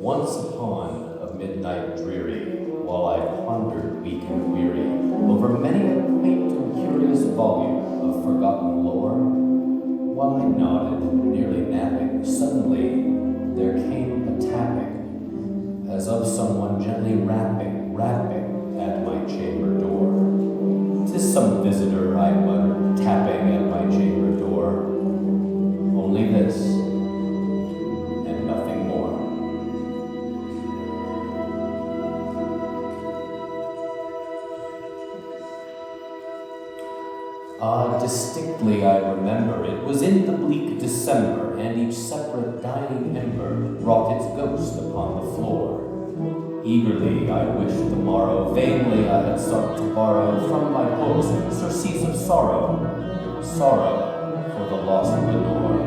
Once upon a midnight dreary, while I pondered weak and weary over many a quaint and curious volume of forgotten lore, while I nodded, nearly napping, suddenly there came a tapping, as of someone gently rapping at my chamber door. 'Tis some visitor, I muttered, tapping at my chamber door. Only this, and nothing more. Distinctly I remember, it was in the bleak December, and each separate dying ember wrought its ghost upon the floor. Eagerly I wished the morrow, vainly I had sought to borrow from my books surcease of sorrow, sorrow for the lost Lenore,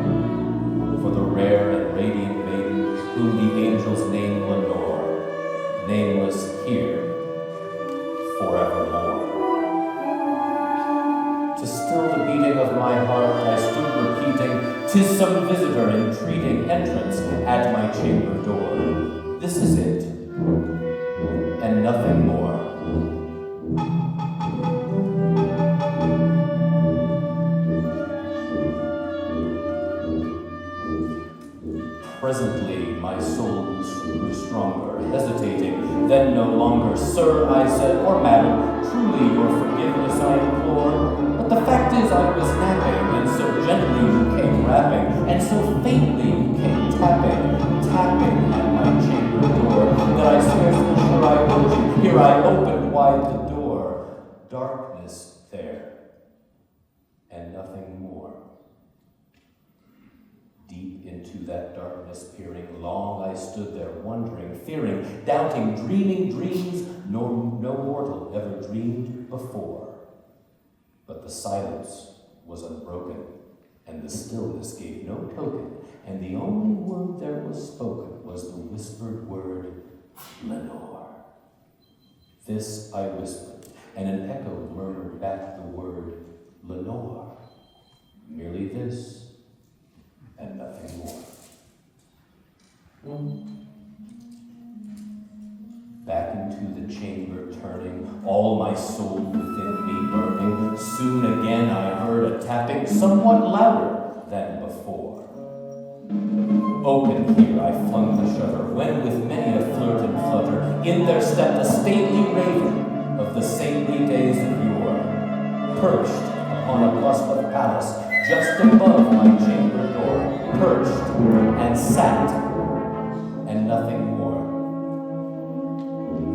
for the rare and radiant maiden whom the angels name Lenore, nameless here forevermore. To still the beating of my heart, I stood repeating, 'tis some visitor entreating entrance at my chamber door. This is it, and nothing more. Presently my soul grew stronger, hesitating, then no longer. Sir, I said, or madam, truly your forgiveness I implore. But the fact is I was napping, and so gently you came rapping, and so faintly you came tapping at my chamber door, that I scarce was sure I heard you. Here I opened wide the door. Darkness there, and nothing more. Deep into that darkness peering, long I stood there wondering, fearing, doubting, dreaming dreams no mortal ever dreamed before. But the silence was unbroken, and the stillness gave no token, and the only word there was spoken was the whispered word, Lenore. This I whispered, and an echo murmured back the word, Lenore. Merely this, and nothing more. Back into the chamber turning, all my soul within me burning, soon again I heard a tapping somewhat louder than before. Open here I flung the shutter, when with many a flirt and flutter, in there stepped a stately raven of the saintly days of yore, perched upon a cusp of palace, just above my chamber door, perched and sat, and nothing more.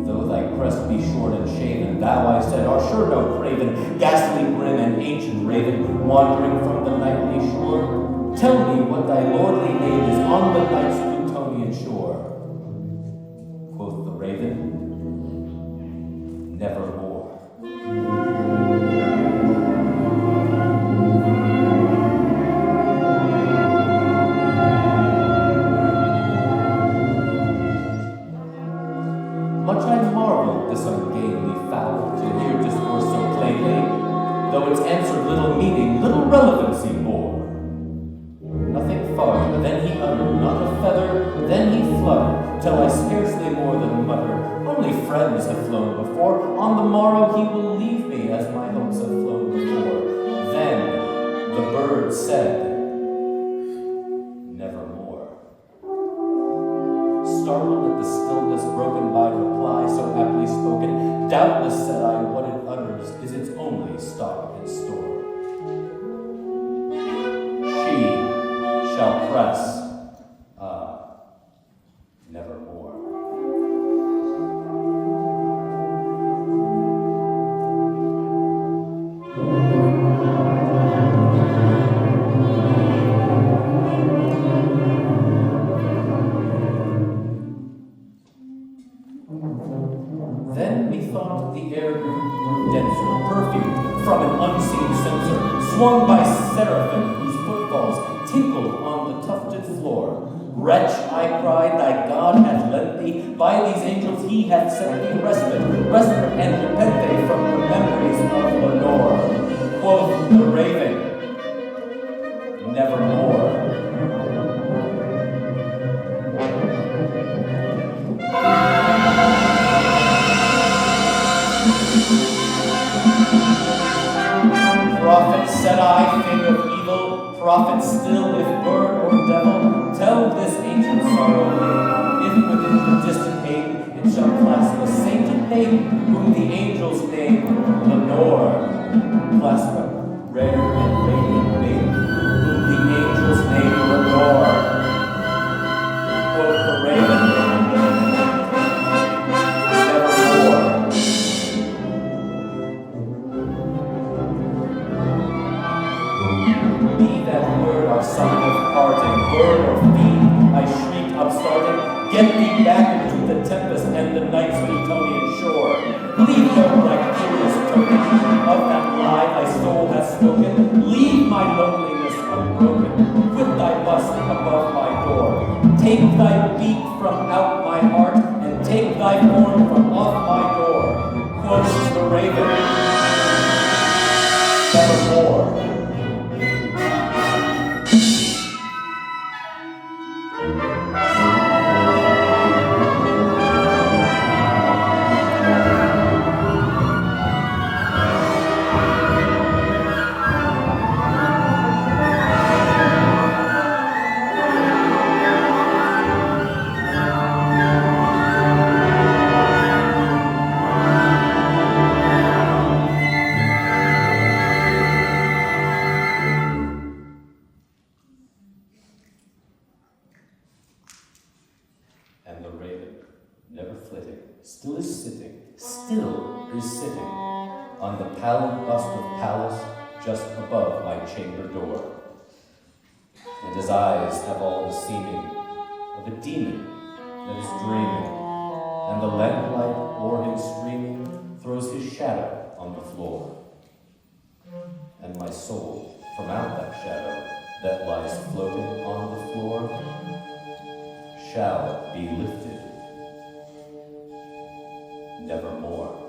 Though thy crest be short and shaven, thou, I said, art sure no craven, ghastly grim and ancient raven, wandering from the nightly shore. Tell me what thy lordly name is on the night's Plutonian shore. Quoth the raven, nevermore. Much I marveled this ungainly fowl to hear discourse so plainly, though its answer little meaning, little relevancy bore. Nothing farther, then he uttered, not a feather, then he fluttered, till I scarcely more than muttered, only friends have flown before, on the morrow he will leave me as my hopes have flown before. Then the bird said, nevermore. Startled at the stillness broken by reply so aptly spoken, doubtless, said I, what it utters is its only stock and store. She shall press, nevermore. Then methought the air grew denser, perfumed from an unseen censer, swung by seraphim whose footfalls tinkled on the tufted floor. Wretch, I cried, thy God hath lent thee, by these angels he hath sent thee respite and nepenthe from the memories of Lenore. Quoth the raven, nevermore. still, if bird or devil, tell this ancient sorrow name, if within the distant haven it shall clasp a sainted maiden, whom the angels name Lenore. Clasp a rare and radiant maiden, whom the angels name Lenore. Quoth the raven, nevermore. Be that word our sign of parting, bird or fiend, I shriek upstarting, get thee back into the tempest and the night's Plutonian shore. Leave no black curious token of that lie thy soul hath spoken. Leave my loneliness unbroken, quit thy bust above my door. Take thy beak from out my heart, and take thy form from off my door. Quoth the raven, nevermore. And the raven, never flitting, still is sitting on the pallid bust of Pallas just above my chamber door. And his eyes have all the seeming of a demon that is dreaming, and the lamplight o'er him streaming throws his shadow on the floor. And my soul, from out that shadow that lies floating on the floor, shall be lifted nevermore.